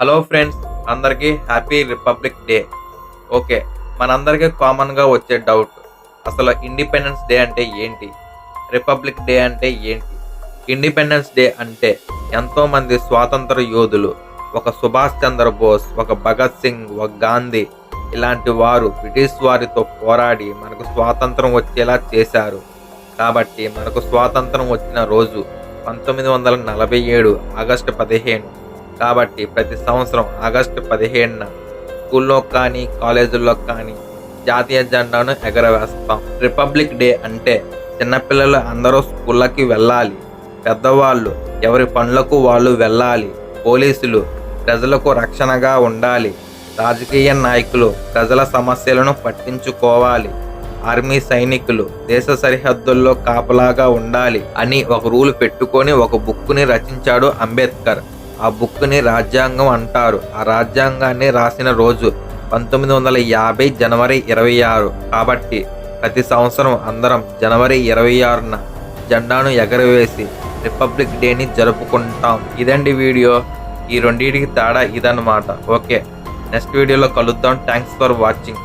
Hello friends, అందరికీ happy republic day. Okay, మనందరికీ కామన్గా వచ్చే డౌట్, అసలు ఇండిపెండెన్స్ డే అంటే ఏంటి? రిపబ్లిక్ డే అంటే ఏంటి? ఇండిపెండెన్స్ డే అంటే ఎంతోమంది స్వాతంత్ర యోధులు, ఒక సుభాష్ చంద్రబోస్, ఒక భగత్ సింగ్, ఒక గాంధీ ఇలాంటి వారు బ్రిటిష్ వారితో పోరాడి మనకు స్వాతంత్రం వచ్చేలా చేశారు. కాబట్టి మనకు స్వాతంత్రం వచ్చిన రోజు 1947 ఆగస్టు 15. కాబట్టి ప్రతి సంవత్సరం ఆగస్టు 15న స్కూల్లో కానీ కాలేజీల్లో కానీ జాతీయ జెండాను ఎగరవేస్తాం. రిపబ్లిక్ డే అంటే చిన్నపిల్లలు అందరూ స్కూళ్ళకి వెళ్ళాలి, పెద్దవాళ్ళు ఎవరి పనులకు వాళ్ళు వెళ్ళాలి, పోలీసులు ప్రజలకు రక్షణగా ఉండాలి, రాజకీయ నాయకులు ప్రజల సమస్యలను పట్టించుకోవాలి, ఆర్మీ సైనికులు దేశ సరిహద్దుల్లో కాపలాగా ఉండాలి అని ఒక రూల్ పెట్టుకొని ఒక బుక్ని రచించాడు అంబేద్కర్. ఆ బుక్ని రాజ్యాంగం అంటారు. ఆ రాజ్యాంగాన్ని రాసిన రోజు 1950 జనవరి 26. కాబట్టి ప్రతి సంవత్సరం అందరం జనవరి 26న జెండాను ఎగరవేసి రిపబ్లిక్ డేని జరుపుకుంటాం. ఇదండి వీడియో. ఈ రెండింటికి తేడా ఇదన్నమాట. ఓకే, నెక్స్ట్ వీడియోలో కలుద్దాం. Thanks for watching.